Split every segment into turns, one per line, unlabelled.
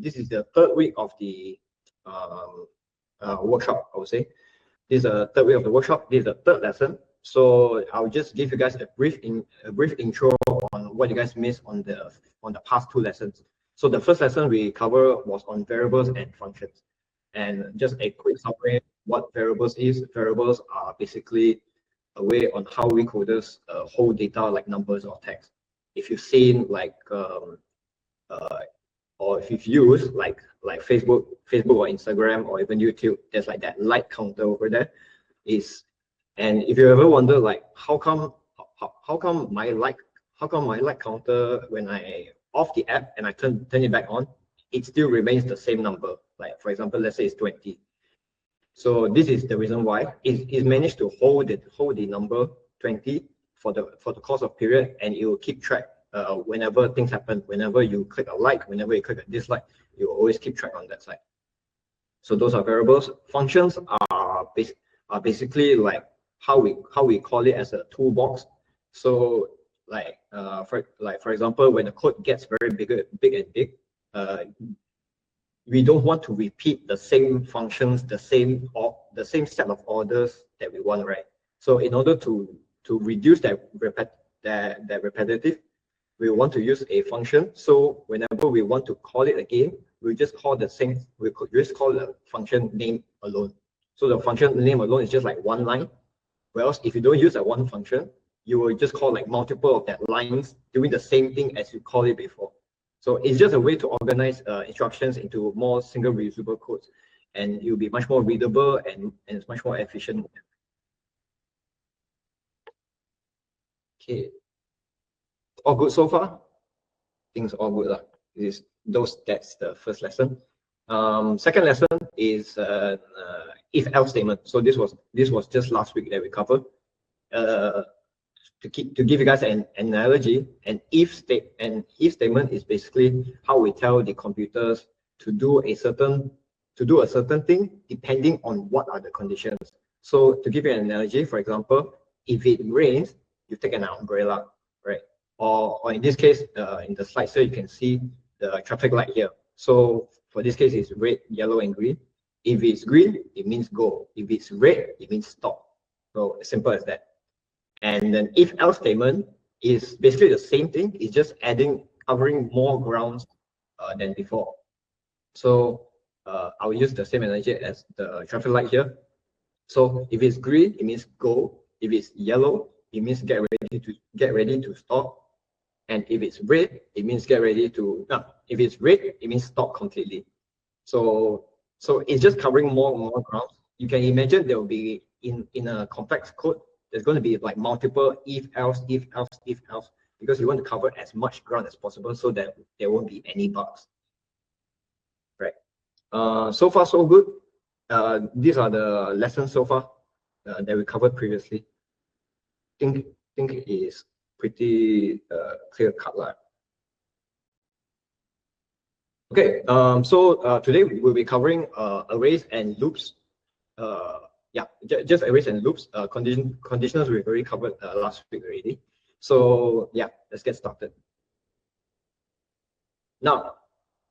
this is the third week of the workshop, I would say. This is the third week of the workshop. This is the third lesson. So I'll just give you guys a brief intro on what you guys missed on the past two lessons. So the first lesson we covered was on variables and functions. And just a quick summary, what variables is. Variables are basically a way on how we coders hold data like numbers or text. If you've seen like or if you've used like Facebook or Instagram or even YouTube, there's like that like counter over there. And if you ever wonder like how come my like counter, when I off the app and I turn it back on, it still remains the same number. Like for example, let's say it's 20. So this is the reason why it managed to hold the number 20 for the course of period, and it will keep track whenever things happen. Whenever you click a like, whenever you click a dislike, you will always keep track on that side. So those are variables. Functions are basically like how we call it as a toolbox. So for example, when the code gets very big, we don't want to repeat the same functions, the same set of orders that we want, right? So in order to reduce that repetitive, we want to use a function. So whenever we want to call it again, we just call the same. We could just call the function name alone. So the function name alone is just like one line. Whereas if you don't use that one function, you will just call like multiple of that lines doing the same thing as you called it before. So it's just a way to organize instructions into more single reusable codes, and it will be much more readable and it's much more efficient. Okay, all good so far? Things all good. That's the first lesson. Second lesson is if-else statement. So this was just last week that we covered. To give you guys an analogy, an if statement is basically how we tell the computers to do a certain thing depending on what are the conditions. So to give you an analogy, for example, if it rains, you take an umbrella, right? Or in this case, in the slide here, you can see the traffic light here. So for this case, it's red, yellow, and green. If it's green, it means go. If it's red, it means stop. So as simple as that. And then if-else statement is basically the same thing. It's just covering more grounds than before. So I'll use the same analogy as the traffic light here. So if it's green, it means go. If it's yellow, it means get ready to stop. And if it's red, it means get ready to. No, if it's red, it means stop completely. So it's just covering more grounds. You can imagine there will be in a complex code, there's going to be like multiple if else, because you want to cover as much ground as possible so that there won't be any bugs. Right. So far so good. These are the lessons so far that we covered previously. Think it is pretty clear cut line. Okay. So today we'll be covering arrays and loops. Yeah, just arrays and loops. Conditionals we've already covered last week already. So yeah, let's get started. Now,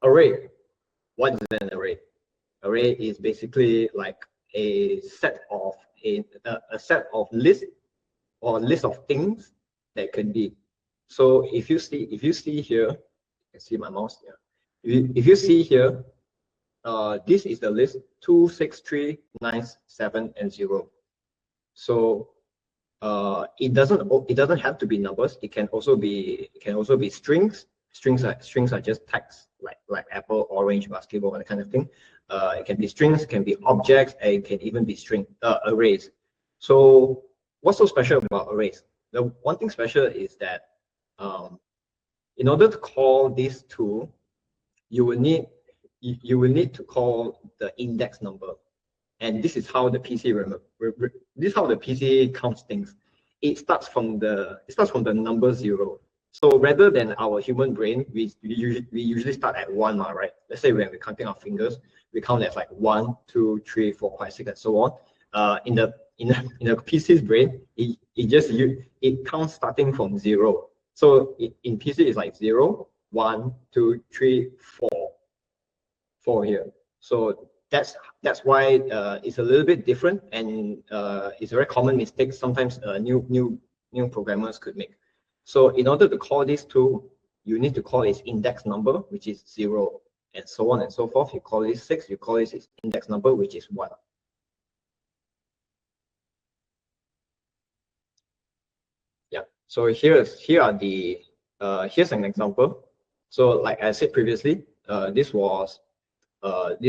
array. What is an array? Array is basically like a set of lists or list of things that can be. So if you see here, you can see my mouse here. If you see here, this is the list 2, 6, 3, 9, 7, and 0. So it doesn't have to be numbers. It can also be strings. Strings are just text like apple, orange, basketball, that kind of thing. It can be strings, it can be objects, and it can even be arrays. So what's so special about arrays? The one thing special is that in order to call these two, you will need to call the index number, and this is how the PC counts things. It starts from the number 0. So rather than our human brain, we usually start at 1, right? Let's say when we're counting our fingers, we count as like 1, 2, 3, 4, 5, 6, and so on. In the PC's brain, it counts starting from 0. So in PC it's like 0, 1, 2, 3, 4. 4 here. So that's why it's a little bit different, and it's a very common mistake sometimes new programmers could make. So in order to call this two, you need to call its index number, which is 0, and so on and so forth. You call it 6, you call it its index number, which is 1. Yeah. So here's an example. So like I said previously, this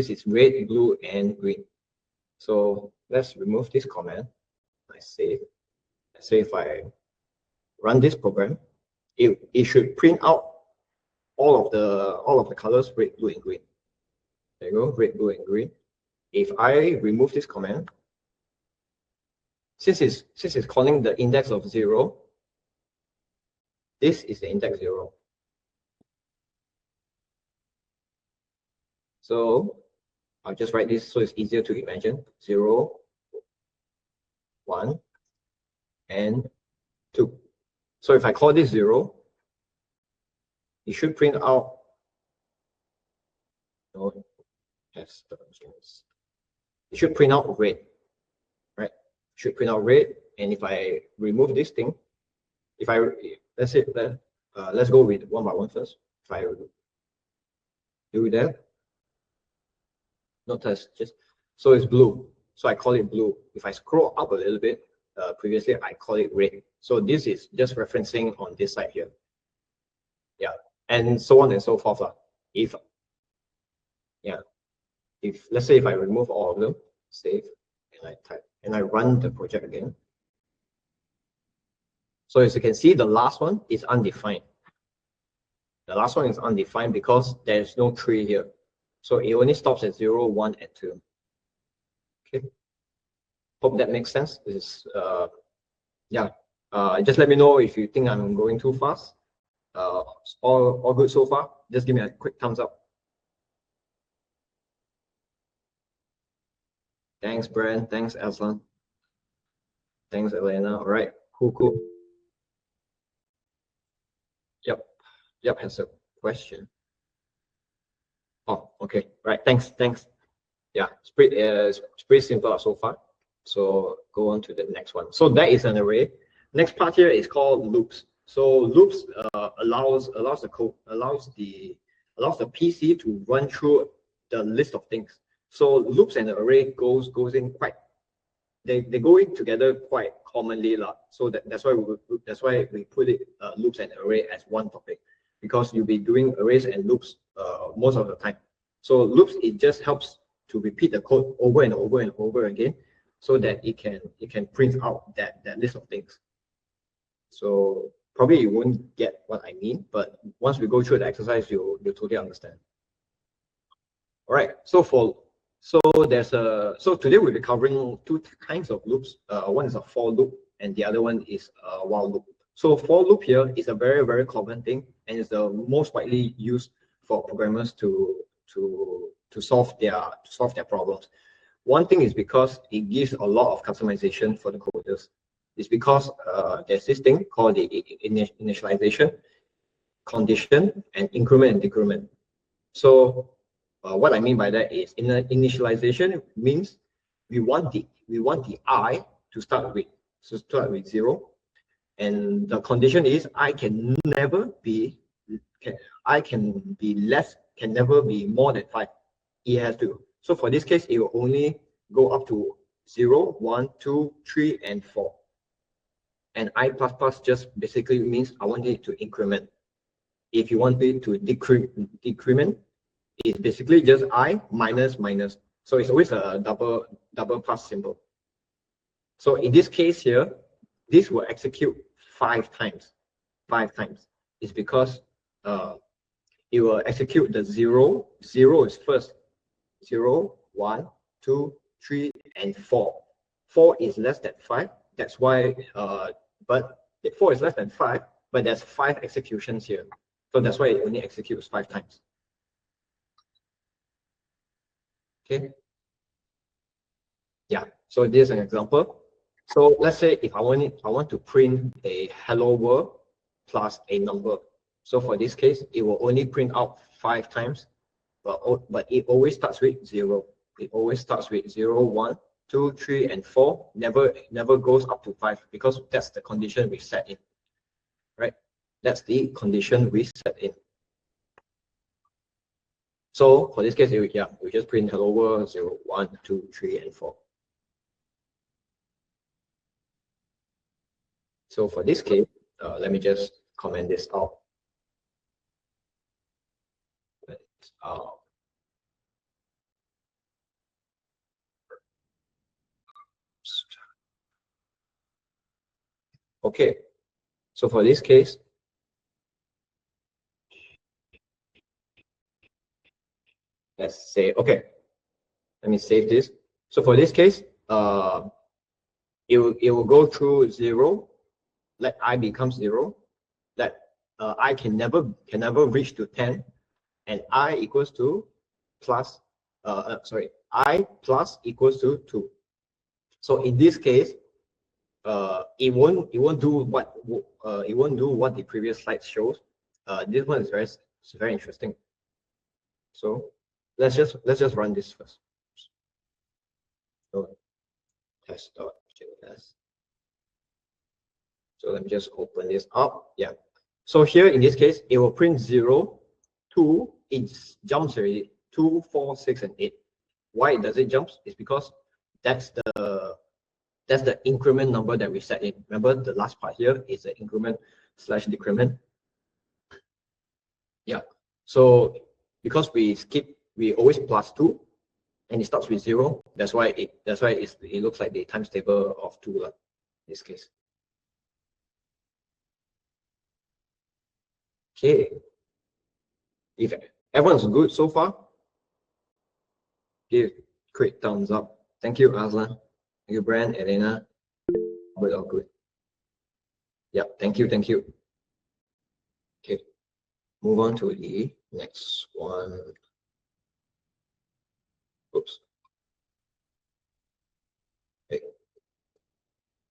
is red, blue, and green. So let's remove this comment. I save. Let's say if I run this program, it should print out all of the colors, red, blue, and green. There you go, red, blue, and green. If I remove this comment, since it's calling the index of 0, this is the index 0. So I'll just write this so it's easier to imagine. 0, 1, and 2. So if I call this 0, it should print out. No, yes, it should print out red, right? It should print out red. And if I remove this thing, let's go with one by one first. If I do that, notice so it's blue. So I call it blue. If I scroll up a little bit, previously I call it red. So this is just referencing on this side here. Yeah, and so on and so forth. If let's say if I remove all of them, save, and I type and I run the project again. So as you can see, the last one is undefined. The last one is undefined because there's no tree here. So it only stops at 0, 1, and 2. Okay. Hope that makes sense. This is just let me know if you think I'm going too fast. All good so far. Just give me a quick thumbs up. Thanks, Brand. Thanks, Aslan. Thanks, Elena. All right, cool. Yep, has a question. Oh, okay, right. Thanks. Yeah, it's pretty simple so far. So go on to the next one. So that is an array. Next part here is called loops. So loops allows the PC to run through the list of things. So loops and the array goes in quite. They go in together quite commonly, so that's why we put it loops and array as one topic, because you'll be doing arrays and loops most of the time. So loops, it just helps to repeat the code over and over and over again, so that it can print out that list of things. So probably you won't get what I mean, but once we go through the exercise, you'll totally understand. All right. So today we'll be covering two kinds of loops. One is a for loop, and the other one is a while loop. So for loop here is a very, very common thing, and is the most widely used for programmers to solve their problems. One thing is because it gives a lot of customization for the coders. It's because there's this thing called the initialization, condition, and increment and decrement. So what I mean by that is, in the initialization means we want the I to start with 0, and the condition is I can never be more than 5. It has to. So for this case, it will only go up to 0, 1, 2, 3, and 4. And I++ just basically means I want it to increment. If you want it to decrement, it's basically just I minus. So it's always a double plus symbol. So in this case here, this will execute 5 times. 5 times. It's because it will execute the 0. 0 is first. 0, 1, 2, 3, and 4. 4 is less than 5. That's why, but 4 is less than 5, but there's 5 executions here. So that's why it only executes 5 times. Okay. Yeah. So this is an example. So let's say if I want to print a hello world plus a number. So for this case, it will only print out 5 times. but it always starts with 0. It always starts with 0, 1, 2, 3, and 4. Never goes up to 5 because that's the condition we set in, right? That's the condition we set in. So for this case, we just print hello world 0, 1, 2, 3, and 4. So for this case, let me just comment this out. Okay, so for this case, let's say, okay, let me save this. So for this case, it will go through 0, let I becomes 0, that I can never reach to 10, and I equals to plus, I plus equals to 2. So in this case, it won't do what the previous slide shows. This one is very interesting. So let's just run this first. So test.js. So let me just open this up. Yeah. So here in this case, it will print 0, 2. It jumps already. 2, 4, 6, and 8. Why does it jump? It's because that's the increment number that we set in. Remember, the last part here is the increment / decrement. Yeah. So because we always plus 2, and it starts with 0. That's why it looks like the times table of 2 in this case. Okay. If everyone's good so far, give quick thumbs up. Thank you, Aslan. Thank you, Brand, Elena. Good, all good. Yeah, thank you. Okay, move on to the next one. Oops.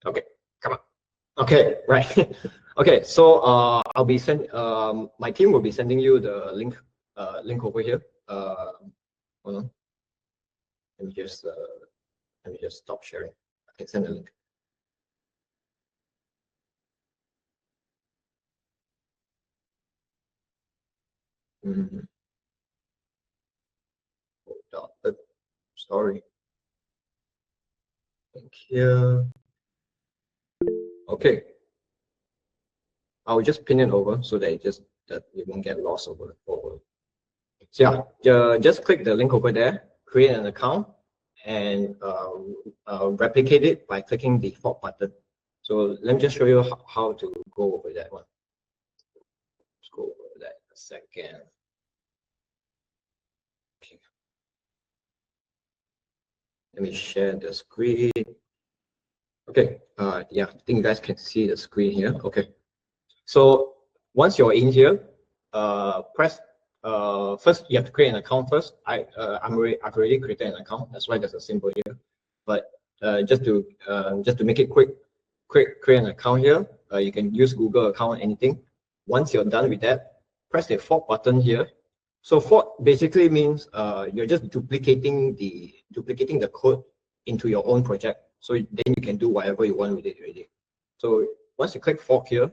Okay, come on. Okay, right. Okay, so I'll be my team will be sending you the link over here. Hold on. Let me just stop sharing. I can send the link. Sorry. Thank you. Okay. I'll just pin it over so that it won't get lost over. So yeah, just click the link over there, create an account, and replicate it by clicking the fork button. So let me just show you how to go over that one. Let's go over that in a second. Okay. Let me share the screen. Okay, yeah, I think you guys can see the screen here. Okay, so once you're in here, press first you have to create an account first. I've already created an account. That's why there's a symbol here. But just to make it quick, create an account here. You can use Google account, anything. Once you're done with that, press the fork button here. So fork basically means you're just duplicating the code into your own project. So then you can do whatever you want with it already. So once you click fork here,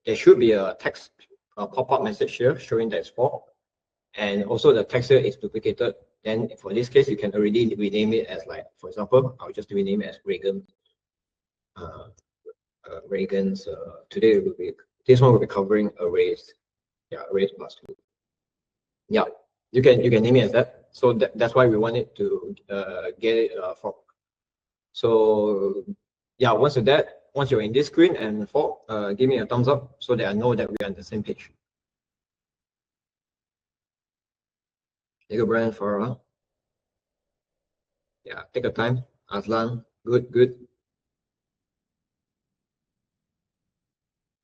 there should be a text pop-up message here showing that it's fork, and also the text here is duplicated. Then for this case, you can already rename it as, like, for example, I'll just rename it as Reagan. Reagan's today this one will be covering arrays. Yeah, arrays plus 2. Yeah, you can name it as that. So that's why we want it to get it fork. So yeah, once you're in this screen and fork, give me a thumbs up so that I know that we're on the same page. Take a brand for yeah, take a time. Aslan, good.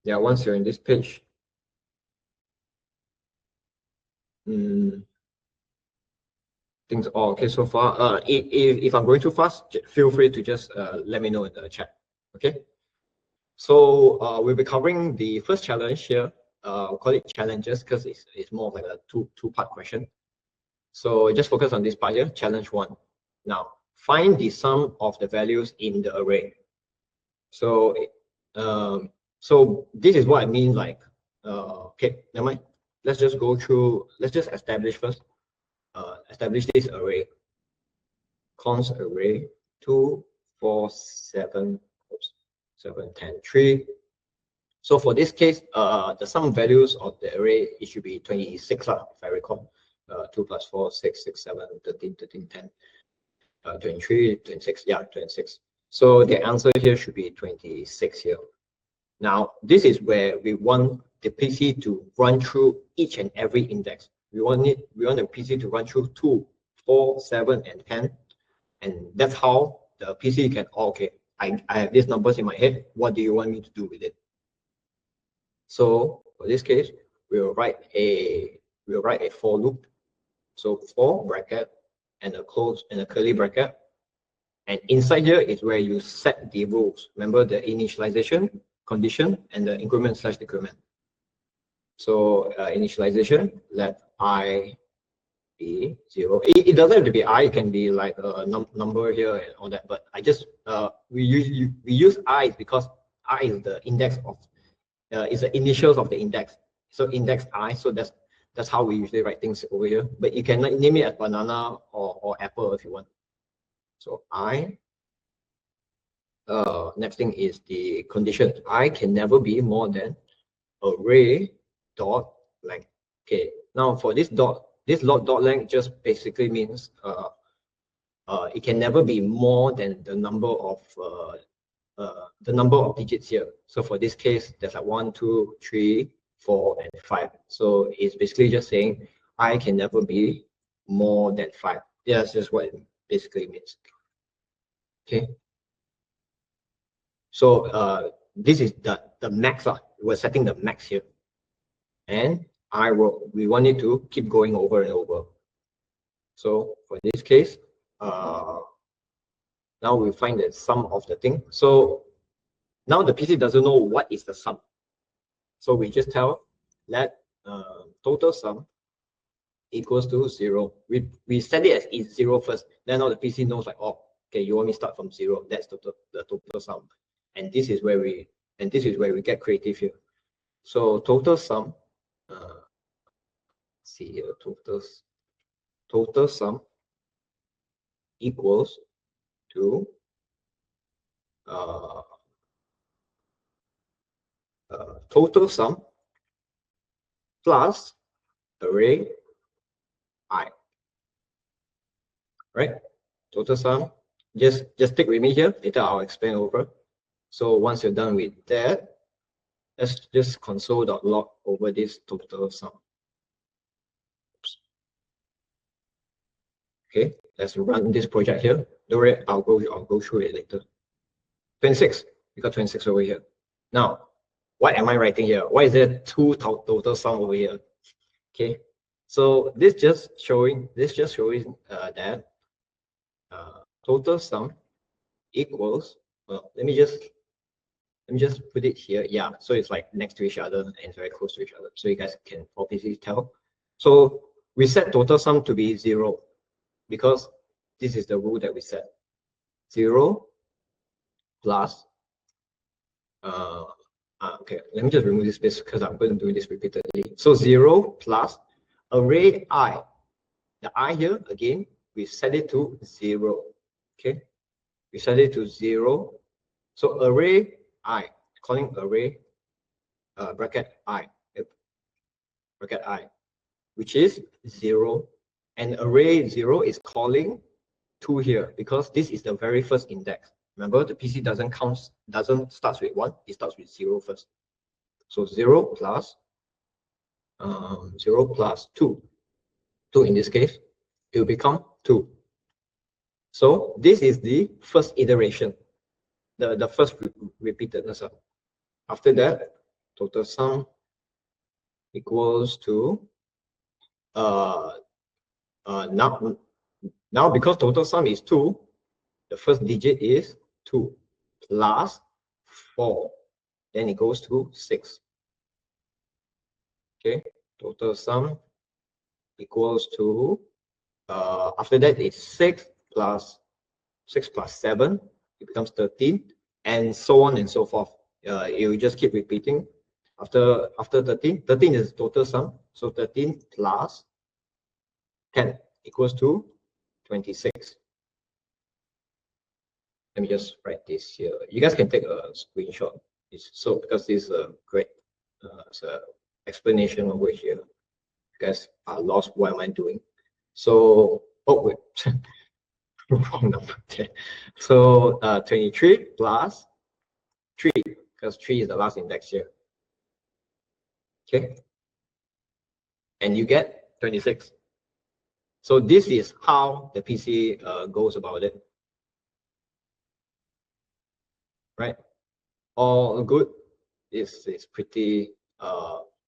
Yeah, once you're in this page, things are okay so far. If I'm going too fast, feel free to just let me know in the chat. Okay. So we'll be covering the first challenge here. call it challenges because it's more of like a two-part question. So just focus on this part here, challenge 1. Now, find the sum of the values in the array. So, so this is what I mean, like, okay, never mind. Let's just go through, let's just establish first, establish this array. Const array 2, 4, 7, 7, 10, 3. So for this case, the sum values of the array, it should be 26, if I recall. 2 plus 4, 6, 6, 7, 13, 13, 10, 23, 26, yeah, 26. So the answer here should be 26 here. Now, this is where we want the PC to run through each and every index. We want the PC to run through 2, 4, 7, and 10. And that's how the PC can, okay, I have these numbers in my head. What do you want me to do with it? So for this case, we'll write a for loop. So for bracket and a close and a curly bracket. And inside here is where you set the rules. Remember the initialization, condition, and the increment / decrement. So initialization, let I be 0. It doesn't have to be I, it can be like a number here and all that. But I just we use I because I is the index of is the initials of the index. So index I. So that's how we usually write things over here. But you can name it as banana or apple if you want. So I. Next thing is the condition. I can never be more than array dot length. Okay. Now for this dot length just basically means it can never be more than the number of digits here. So for this case, there's like 1, 2, 3, 4, and 5. So it's basically just saying I can never be more than 5. Yeah, that's just what it basically means. Okay. So this is the max. We're setting the max here. And we want it to keep going over and over. So for this case, now we find the sum of the thing. So now the PC doesn't know what is the sum. So we just tell let total sum equals to 0. We set it as 0 first. Then now the PC knows like, oh, okay, you want me to start from 0. That's the total sum. And this is where we get creative here. So total sum. See here, total sum equals to total sum plus array I. Right? Total sum. Just stick with me here. Later I'll explain over. So once you're done with that, let's just console.log over this total sum. Oops. Okay, let's run this project here. Don't worry, I'll go through it later. 26. We got 26 over here. Now, what am I writing here? Why is there 2 total sum over here? Okay, so this just showing that total sum equals, well, let me just put it here. Yeah, so it's like next to each other and very close to each other, so you guys can obviously tell. So we set total sum to be 0 because this is the rule that we set. 0 plus okay, let me just remove this space because I'm going to do this repeatedly. So 0 plus array I. The I here, again, we set it to 0. Okay, we set it to 0. So array I, calling array bracket I, which is 0. And array 0 is calling 2 here because this is the very first index. Remember, the PC doesn't start with 1, it starts with 0 first. So 0 plus 2. 2 in this case, it will become 2. So this is the first iteration, the first repeatedness. After that, total sum equals to now because total sum is 2, the first digit is 2 plus 4. Then it goes to 6. Okay, total sum equals to, after that it's 6 plus 7, it becomes 13, and so on and so forth. It will just keep repeating. After 13 is total sum, so 13 plus 10 equals to 26. Let me just write this here. You guys can take a screenshot. So because this is a great explanation over here. You guys are lost. What am I doing? So, oh wait, wrong number. So 23 plus 3, because 3 is the last index here. Okay, and you get 26. So this is how the PC goes about it. Right? All good. This is pretty.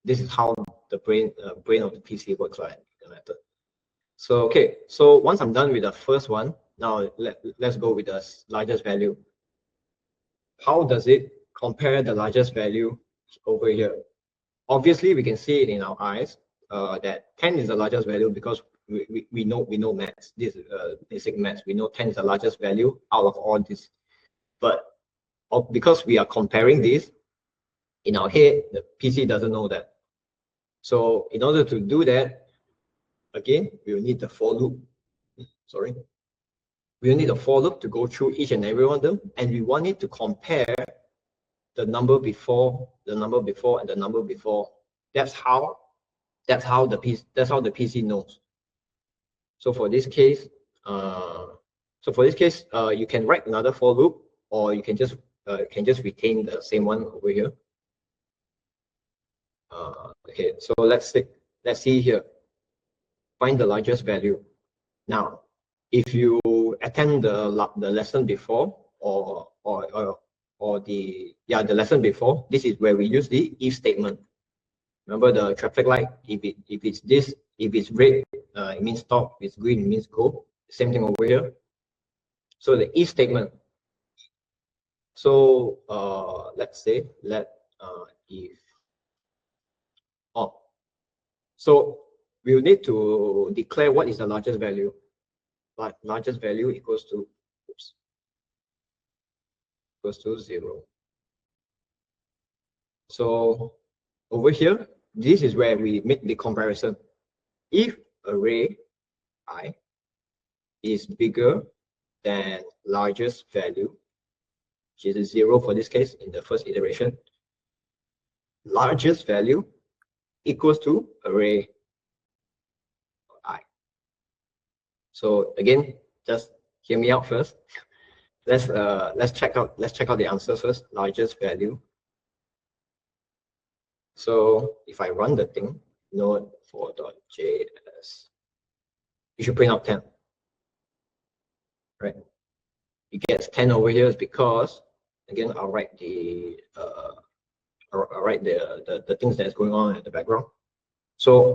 This is how the brain of the PC works, right? The method. So okay. So once I'm done with the first one, now let's go with the largest value. How does it compare the largest value over here? Obviously, we can see it in our eyes that 10 is the largest value because we know maths. This basic maths. We know 10 is the largest value out of all this. But because we are comparing this in our head, the PC doesn't know that. So in order to do that, again, we will need the for loop. Sorry. We will need a for loop to go through each and every one of them, and we want it to compare the number before, the number before, and the number before. That's how the PC knows. So for this case, you can write another for loop, or you can just retain the same one over here. Okay, so let's see here. Find the largest value. Now, if you attend the lesson before, or the lesson before, this is where we use the if statement. Remember the traffic light? If it's red, it means stop. If it's green, it means go. Same thing over here. So the if statement. So let's say if on. So we'll need to declare what is the largest value. Largest value equals to 0. So over here, this is where we make the comparison. If array I is bigger than largest value, which is 0 for this case in the first iteration, largest value equals to array I. So again, just hear me out first. Let's check out the answer first. Largest value. So if I run the thing, node 4.js, you should print out 10. Right? It gets 10 over here is because, again, I'll write the things that's going on in the background. So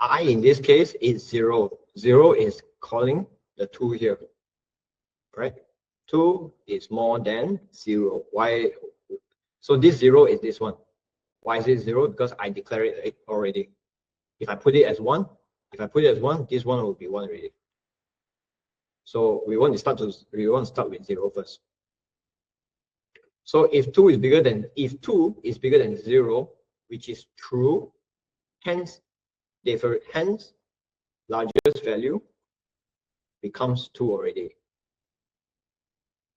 I in this case is 0. 0 is calling the 2 here. Right? 2 is more than 0. Why? So this 0 is this one. Why is it 0? Because I declared it already. If I put it as 1, this one will be 1 already. So we want to start with 0 first. So if 2 is bigger than 0, which is true, hence largest value becomes 2 already.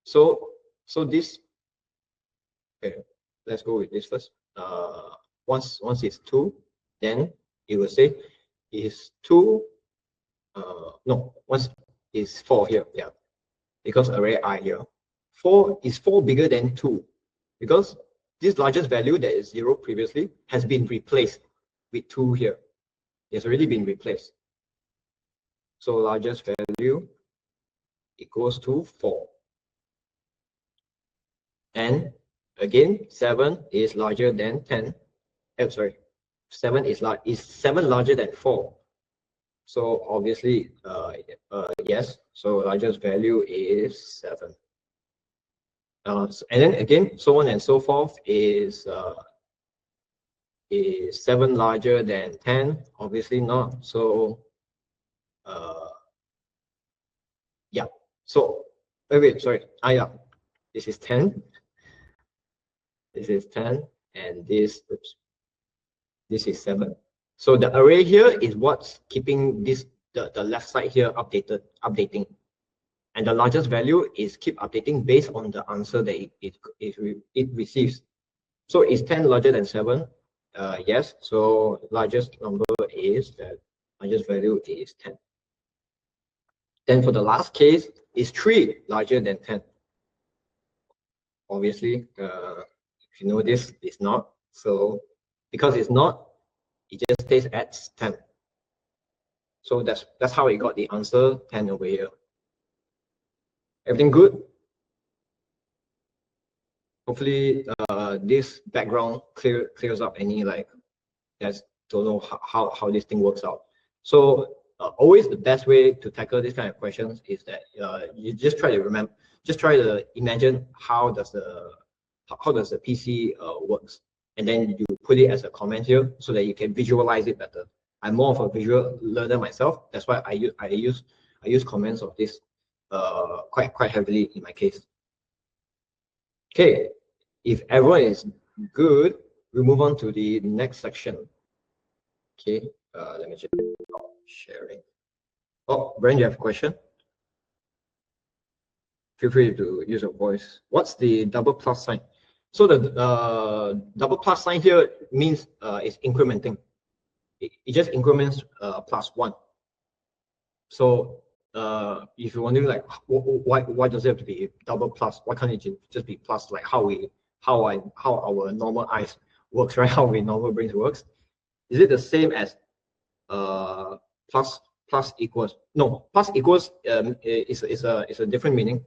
So this, okay, let's go with this first. Once it's 2, then it will say is 2. No, once is 4 here, yeah, because array I here. 4 bigger than 2, because this largest value that is 0 previously has been replaced with 2 here. It's already been replaced. So largest value equals to 4. And again, 7 is larger than 10. Sorry, 7 is 7 larger than 4. So obviously, yes. So largest value is 7. And then again, so on and so forth is is 7 larger than 10? Obviously not. So yeah. So wait, sorry. Yeah. This is 10. This is 10, and this, oops, this is 7. So the array here is what's keeping this the left side here updating. And the largest value is keep updating based on the answer that it receives. So is 10 larger than 7? Yes. So largest number is that largest value is 10. Then for the last case, is 3 larger than 10? Obviously, if you know this, it's not. So because it's not, it just stays at 10. So that's how it got the answer 10 over here. Everything good? Hopefully this background clears up any like that don't know how this thing works out. So always the best way to tackle this kind of questions is that you just try to remember, just try to imagine how does the PC works, and then you put it as a comment here so that you can visualize it better. I'm more of a visual learner myself. That's why I use comments of this quite heavily in my case. Okay, if everyone is good, we move on to the next section. Okay, let me check. Sharing. Oh, Brian, you have a question? Feel free to use your voice. What's the double plus sign? So the double plus sign here means it's incrementing. It just increments +1. So if you're wondering like why does it have to be double plus? Why can't it just be plus, like how our normal eyes works, right? How our normal brains works? Is it the same as plus equals? No, plus equals is a different meaning.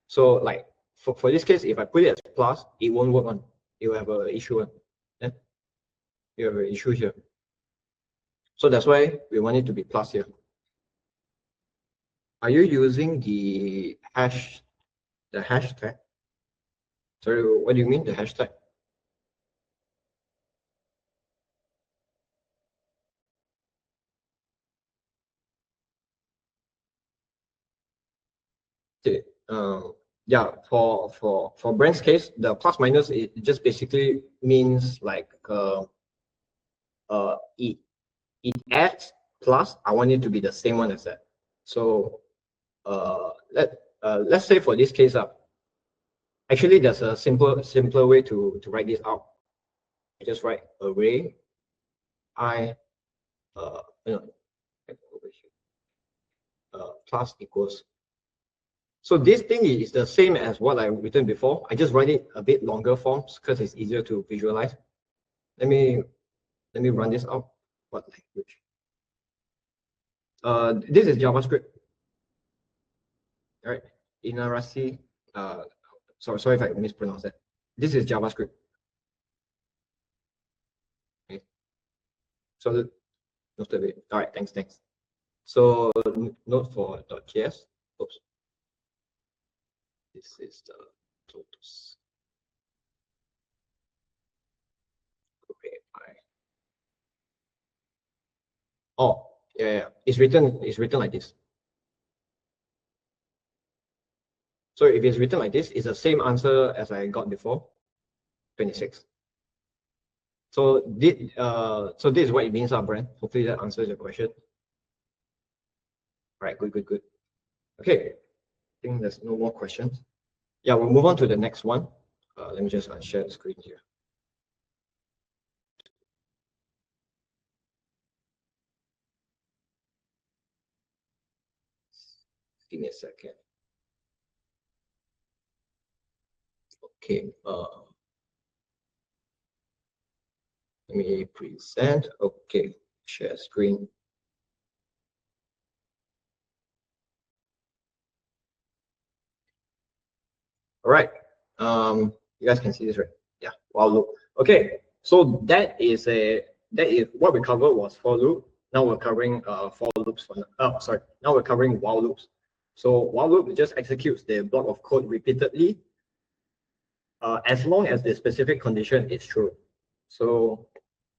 So like for this case, if I put it as plus, it won't work on. It will have an issue. Yeah? You have an issue here. So that's why we want it to be plus here. Are you using the hashtag? Sorry, what do you mean the hashtag? Okay. Yeah, for Brand's case, the plus minus it just basically means like it adds plus. I want it to be the same one as that. So let's say for this case actually there's a simpler way to write this out. I just write array I plus equals. So this thing is the same as what I written before. I just write it a bit longer forms because it's easier to visualize. Let me run this out. What language? This is JavaScript. All right. Inarasi. Sorry if I mispronounced that. This is JavaScript. Okay. So note of it. All right. Thanks. So note for .js. Oops. This is the totals. Okay. Oh, yeah. It's written like this. So if it's written like this, it's the same answer as I got before, 26. So this is what it means, Brand. Hopefully that answers your question. All right, good. Okay, I think there's no more questions. Yeah, we'll move on to the next one. Let me just unshare the screen here. Give me a second. Okay, let me present. Okay, share screen. All right, you guys can see this, right? Yeah, while loop. Okay, so that is what we covered was for loop. Now we're covering for loops. Now we're covering while loops. So while loop just executes the block of code repeatedly as long as the specific condition is true. So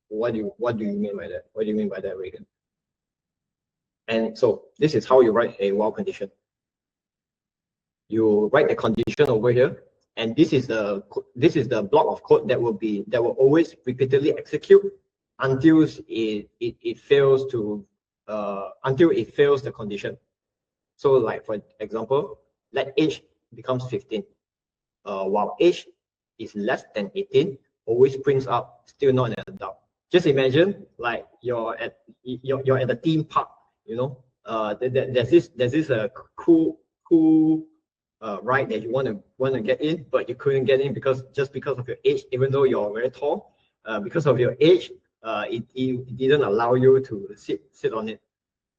what do you mean by that? What do you mean by that, Reagan? And so this is how you write a while condition. You write the condition over here, and this is the block of code that will always repeatedly execute until it fails the condition. So like for example, let age becomes 15. While age is less than 18, always prints up still not an adult. Just imagine like you're at the theme park, you know. There's this cool ride that you want to get in, but you couldn't get in because of your age, even though you're very tall. Because of your age, it didn't allow you to sit on it.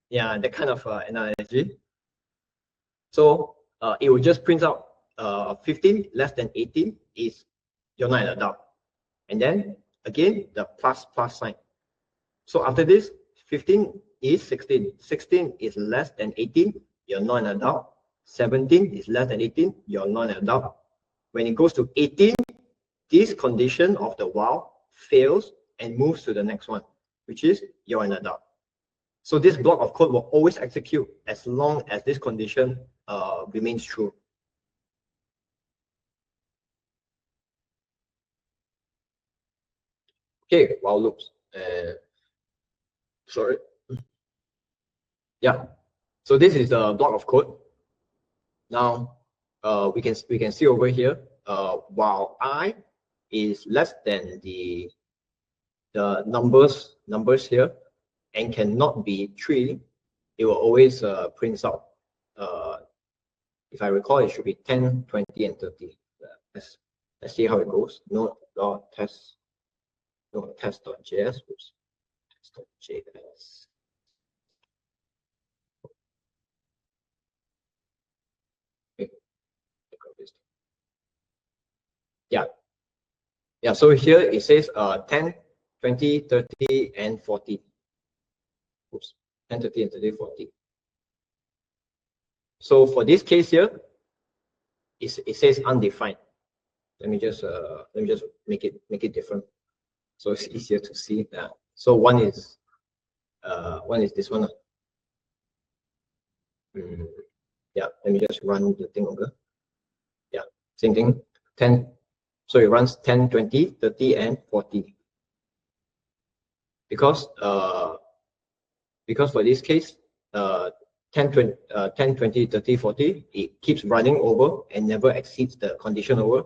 Yeah, that kind of analogy. So it will just print out 15 less than 18 is you're not an adult. And then again, the plus sign. So after this, 15 is 16. 16 is less than 18, you're not an adult. 17 is less than 18, you're not an adult. When it goes to 18, this condition of the while fails and moves to the next one, which is you're an adult. So this block of code will always execute as long as this condition remains true. Okay, while loops. Sorry. Yeah. So this is the block of code. Now we can see over here, while I is less than the numbers here and cannot be 3, it will always print out. If I recall, it should be 10, 20, and 30. Let's see how it goes. Test.js. Oops. Test.js. Yeah, so here it says 10, 20, 30, and 40. Oops, 10, 30, and 30, 40. So for this case here, it says undefined. Let me just make it different, so it's easier to see. So one is this one. Yeah, let me just run the thing over. Yeah, same thing. 10. So it runs 10, 20, 30, and 40. Because for this case, 10, 20, 30, 40, it keeps running over and never exceeds the condition over.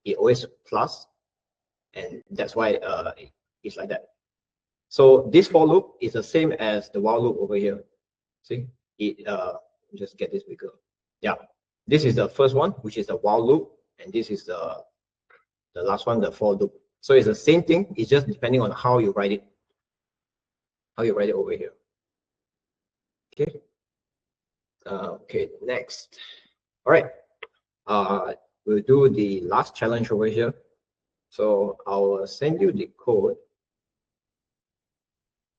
It always plus, and that's why it's like that. So this for loop is the same as the while loop over here. See, it just get this bigger. Yeah, this is the first one, which is the while loop, and this is the last one, the for loop. So it's the same thing. It's just depending on how you write it. How you write it over here. Okay. Okay, next. All right. We'll do the last challenge over here. So I'll send you the code.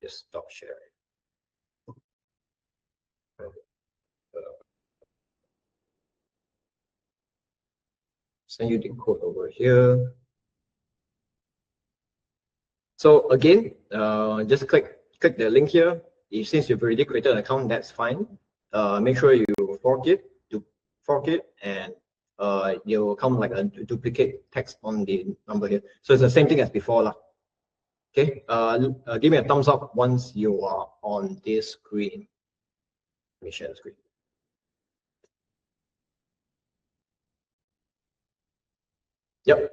Just stop sharing. Send you the code over here. So again, just click the link here. Since you've already created an account, that's fine. Make sure you fork it, and it will come like a duplicate text on the number here. So it's the same thing as before, lah. Okay. Give me a thumbs up once you are on this screen. Let me share the screen. Yep.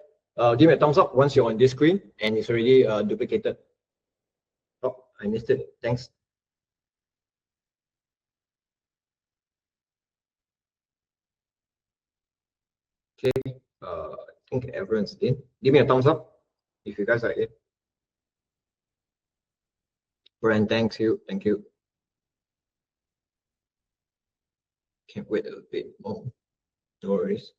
Give me a thumbs up once you're on this screen and it's already duplicated. Oh, I missed it. Thanks. Okay. I think everyone's in. Give me a thumbs up if you guys are in. Brand, thank you. Thank you. Can't wait a bit more. No worries.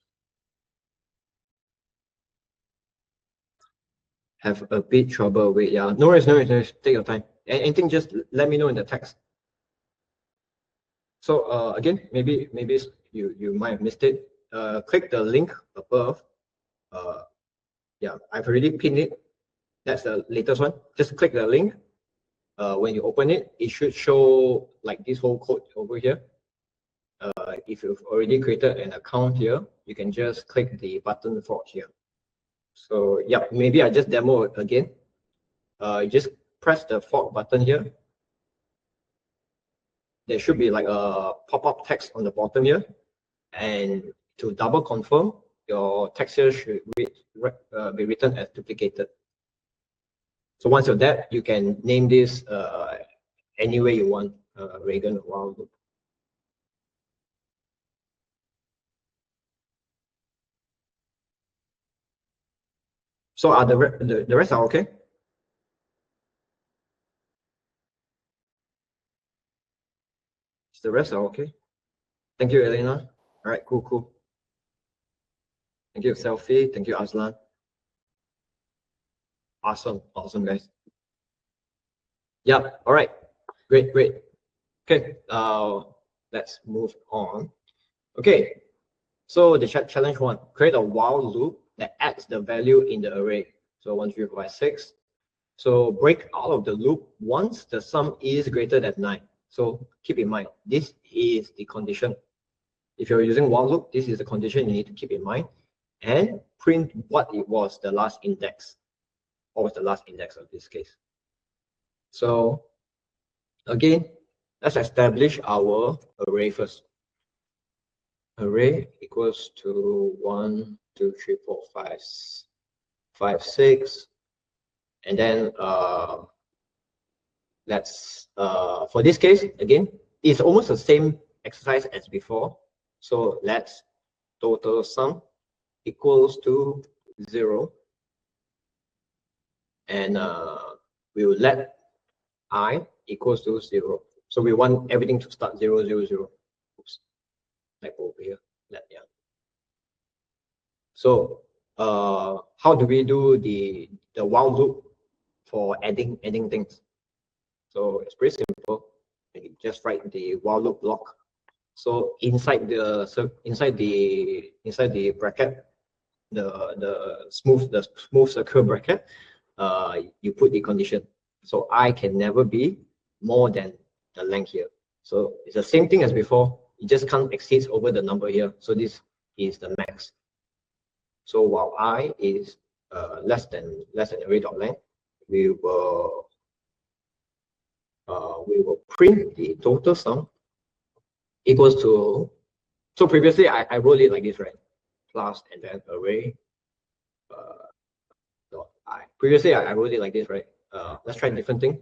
Have a bit trouble with, yeah. No worries, no worries, no worries. Take your time. Anything, just let me know in the text. So again, maybe you might have missed it. Click the link above. Yeah, I've already pinned it. That's the latest one. Just click the link. When you open it, it should show like this whole code over here. If you've already created an account here, you can just click the button for here. So yeah, maybe I just demo it again. Just press the fork button here. There should be like a pop-up text on the bottom here, and to double confirm, your text here should be written as duplicated. So once you're there, you can name this any way you want, Reagan while loop. So are the rest are okay? The rest are okay. Thank you, Elena. All right, cool. Thank you, Selfie. Thank you, Aslan. Awesome, guys. Yeah. All right. Great. Okay. Let's move on. Okay. So the challenge one: create a while loop that adds the value in the array. So 1, 3, 4, 5, 6. So break out of the loop once the sum is greater than 9. So keep in mind, this is the condition. If you're using while loop, this is the condition you need to keep in mind, and print what it was the last index. What was the last index of this case? So again, let's establish our array first. Array equals to 1, 2, 3, 4, 5, 6, and then let's for this case again, it's almost the same exercise as before. So let's total sum equals to 0, and we will let I equals to 0. So we want everything to start 0, 0, 0. Oops, like over here. Yeah. So how do we do the while loop for adding things? So it's pretty simple. You just write the while loop block. So inside the bracket, the smooth circle bracket, you put the condition. So I can never be more than the length here. So it's the same thing as before. It just can't exceed over the number here. So this is the max. So while I is less than array.length, we will print the total sum equals to. So previously I wrote it like this, right? Plus and then array dot I. Previously I wrote it like this, right? Let's try a different thing.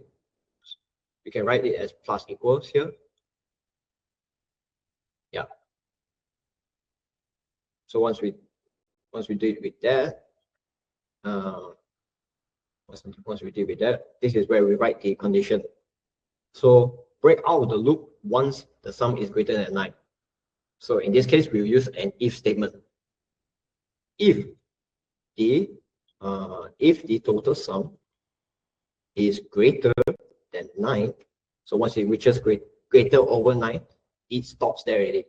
We can write it as plus equals here. Yeah. So once we do it with that, once we do with that, this is where we write the condition. So break out of the loop once the sum is greater than 9. So in this case, we'll use an if statement. If the total sum is greater than 9, so once it reaches greater over 9, it stops there already.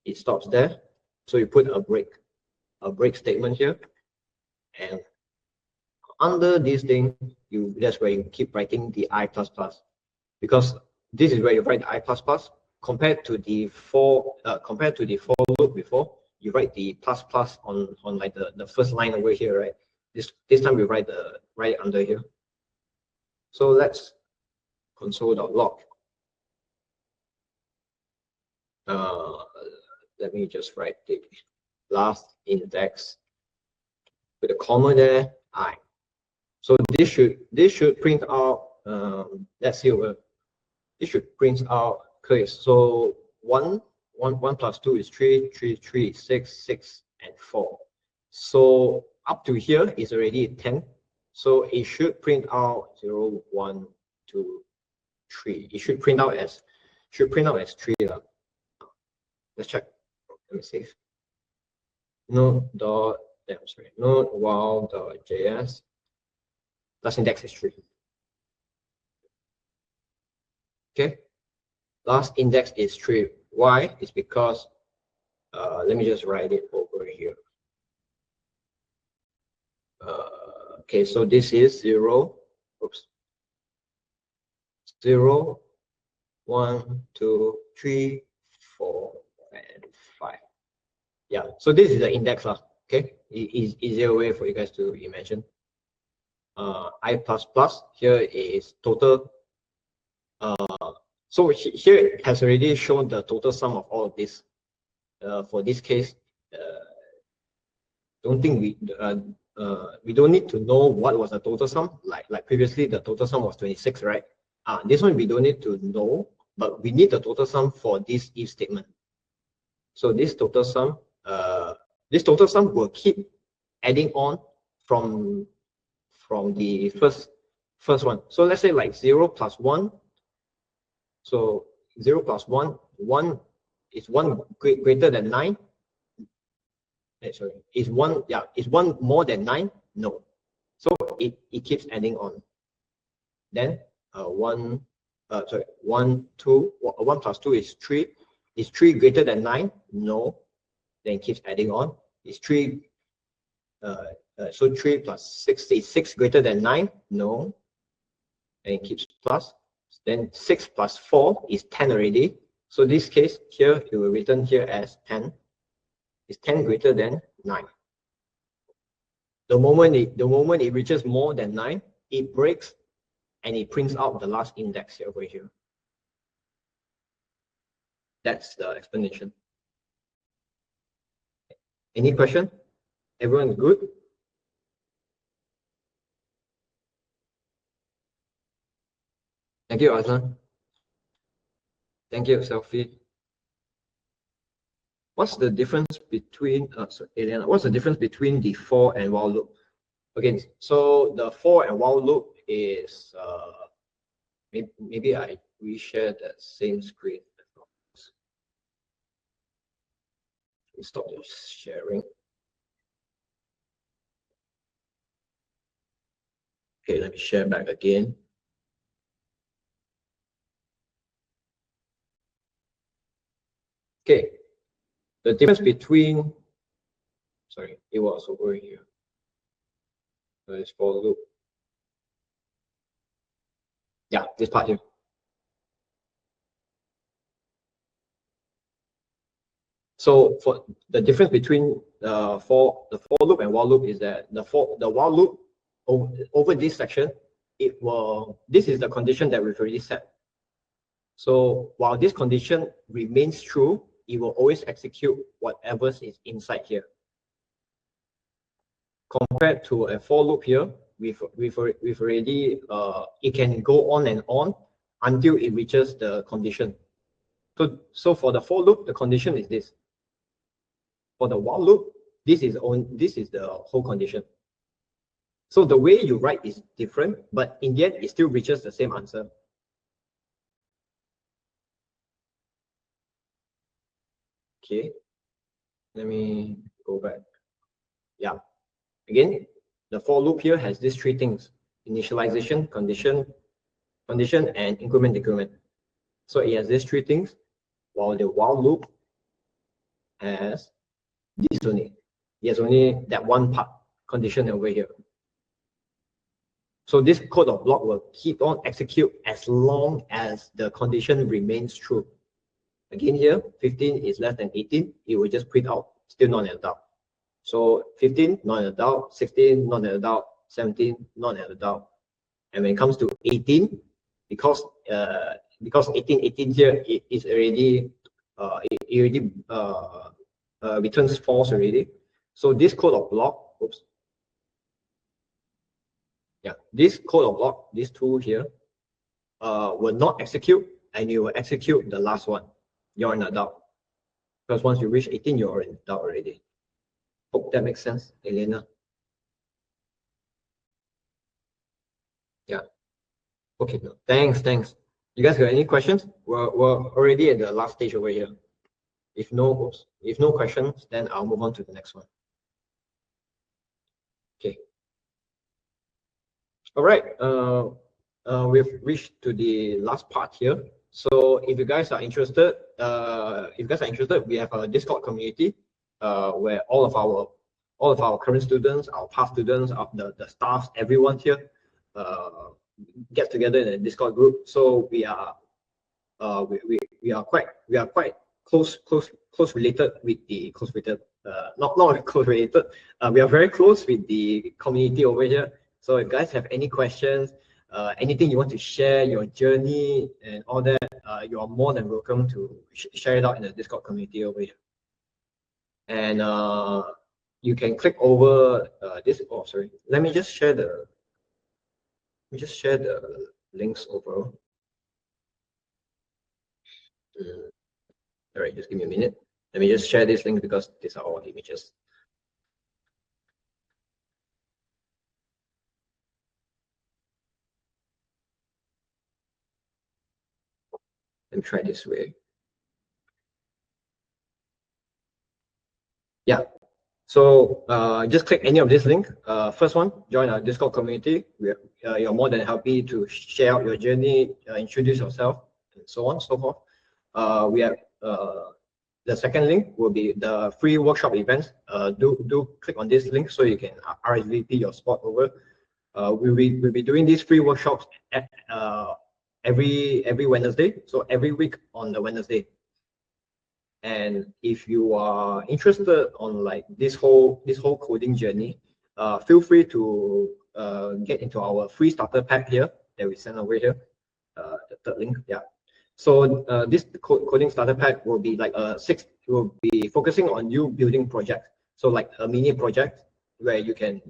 It stops there. So you put a break statement here, and under this thing, that's where you keep writing the I++, because this is where you write the I++. Compared to the for loop before, you write the plus on like the first line over here, right? This time we write it under here. So let's console.log. Let me just write the last index with a comma there, I. So this should print out. Let's see over. This should print out. Okay, so 1 plus 2 is 3, 3, 3, 6, 6, and 4. So up to here is already 10. So it should print out 0, 1, 2, 3. It should print out as 3. Let's check. Let me save. Node while.js. Last index is 3. Okay. Last index is 3. Why? It's because let me just write it over here. Okay, so this is 0, oops, 0, 1, 2, 3, 4, and 5. Yeah, so this is the index, okay? Easier way for you guys to imagine. I++, here is total. So here it has already shown the total sum of all of this. For this case, don't think we don't need to know what was the total sum. Like previously, the total sum was 26, right? This one we don't need to know, but we need the total sum for this if statement. So this total sum will keep adding on from the first one. So let's say like 0 plus 1. So 0 plus 1, 1 is 1 greater than 9. Sorry, is 1, yeah, is 1 more than 9? No. So it keeps adding on. Then 1, 2, 1 plus 2 is 3. Is 3 greater than 9? No. Then it keeps adding on. Is 3, so 3 plus 6 is 6 greater than 9? No. And it keeps plus. Then 6 plus 4 is 10 already. So this case here, it will return here as 10. Is 10 greater than 9? The moment it reaches more than 9, it breaks and it prints out the last index here over here. That's the explanation. Any question? Everyone good? Thank you, Azlan. Thank you, Selfie. What's the difference between Eliana, what's the difference between the for and while loop? Okay, so the for and while loop is maybe I reshare that same screen. Stop sharing. Okay, let me share back again. Okay, the difference between, sorry, it was over here. It's for loop. Yeah, this part here. So for the difference between for the for loop and while loop is that the while loop over this section, this is the condition that we've already set. So while this condition remains true, it will always execute whatever is inside here. Compared to a for loop here, we've already it can go on and on until it reaches the condition. So for the for loop, the condition is this. For the while loop, this is the whole condition. So the way you write is different, but in the end, it still reaches the same answer. Okay, let me go back. Yeah, again, the for loop here has these three things: initialization, condition, and increment, decrement. So it has these three things, while the while loop has this only. It has only that one part, condition over here. So this code of block will keep on execute as long as the condition remains true. Again here, 15 is less than 18, it will just print out still not an adult. So 15, not an adult, 16, not an adult, 17, not an adult. And when it comes to 18, because 18 here it is already returns false already. So this code of block, oops. Yeah, this code of block, these two here, will not execute, and you will execute the last one. You're an adult. Because once you reach 18, you're an adult already. Hope that makes sense, Elena. Yeah. Okay, no, thanks. You guys got any questions? We're already at the last stage over here. If no questions, then I'll move on to the next one. Okay. All right. We've reached to the last part here. So if you guys are interested, we have a Discord community where all of all of our current students, our past students, the staffs, everyone here gets together in a Discord group. So we are quite close related with the close related not close related. We are very close with the community over here. So if you guys have any questions, anything you want to share, your journey and all that, you are more than welcome to share it out in the Discord community over here. And you can click over this. Oh, sorry. Let me just share the links over. All right, just give me a minute. Let me just share this link because these are all images. Let me try this way. Yeah. So just click any of this link. First one, join our Discord community. You're more than happy to share out your journey, introduce yourself, and so on and so forth. We have the second link will be the free workshop events. Do click on this link so you can RSVP your spot over. We'll be doing these free workshops at, every Wednesday. So every week on the Wednesday. And if you are interested on like this whole coding journey, feel free to get into our free starter pack here that we send over here. The third link, yeah. So this coding starter pack will be like will be focusing on you building projects. So like a mini project where you can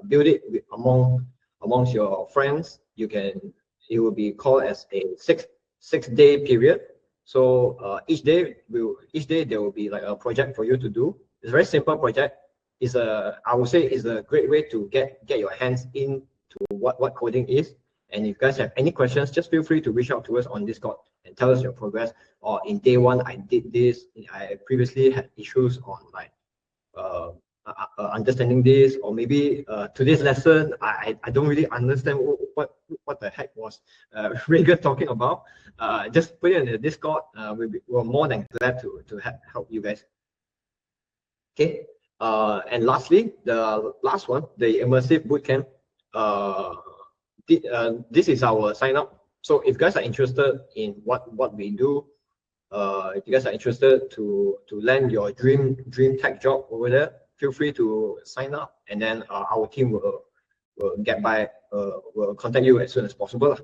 build it amongst your friends. It will be called as a six-day period. So each day there will be like a project for you to do. It's a very simple project. I would say is a great way to get your hands into what coding is. And if you guys have any questions, just feel free to reach out to us on Discord and tell us your progress. Or in day one, I did this. I previously had issues on like understanding this, or maybe today's lesson I don't really understand what the heck was Reagan talking about. Just put it in the Discord. We're more than glad to help you guys. Okay. And lastly, the last one, the immersive bootcamp. This is our sign up. So if you guys are interested in what we do, if you guys are interested to land your dream tech job over there, feel free to sign up, and then our team will contact you as soon as possible.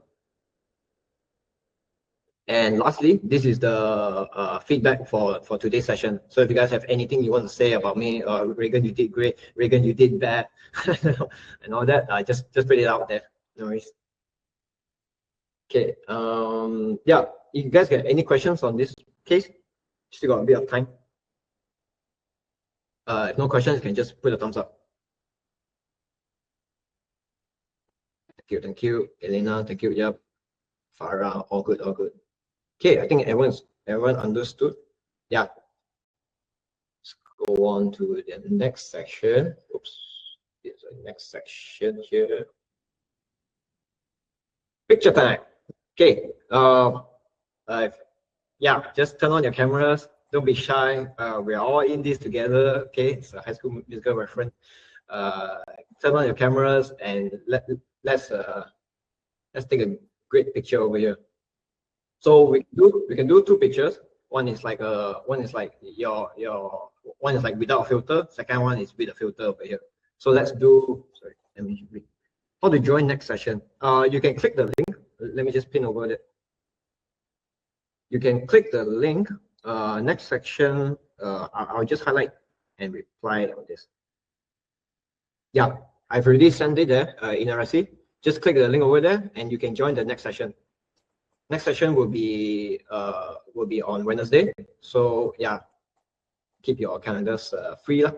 And lastly, this is the feedback for today's session. So if you guys have anything you want to say about me, Reagan, you did great, Reagan, you did bad, and all that, just put it out there. No worries. Okay. Yeah. If you guys get any questions on this case, still got a bit of time. If no questions, you can just put a thumbs up. Thank you, Elena. Thank you. Yep. Farah, all good. Okay, I think everyone understood. Yeah. Let's go on to the next section. Oops. Here's the next section here. Picture time. Okay. Yeah, just turn on your cameras. Don't be shy. We're all in this together. Okay, it's a High School Musical reference. Turn on your cameras and let's take a great picture over here. So we can do two pictures. One is like your one is like without a filter. Second one is with a filter over here. So let's do. Sorry, let me read. How to join next session? You can click the link. Let me just pin over it. You can click the link. Next section. I'll just highlight and reply on this. Yeah, I've already sent it there in RSC. Just click the link over there, and you can join the next session. Next session will be on Wednesday. So yeah, keep your calendars free lah.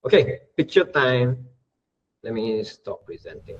Okay, picture time. Let me stop presenting.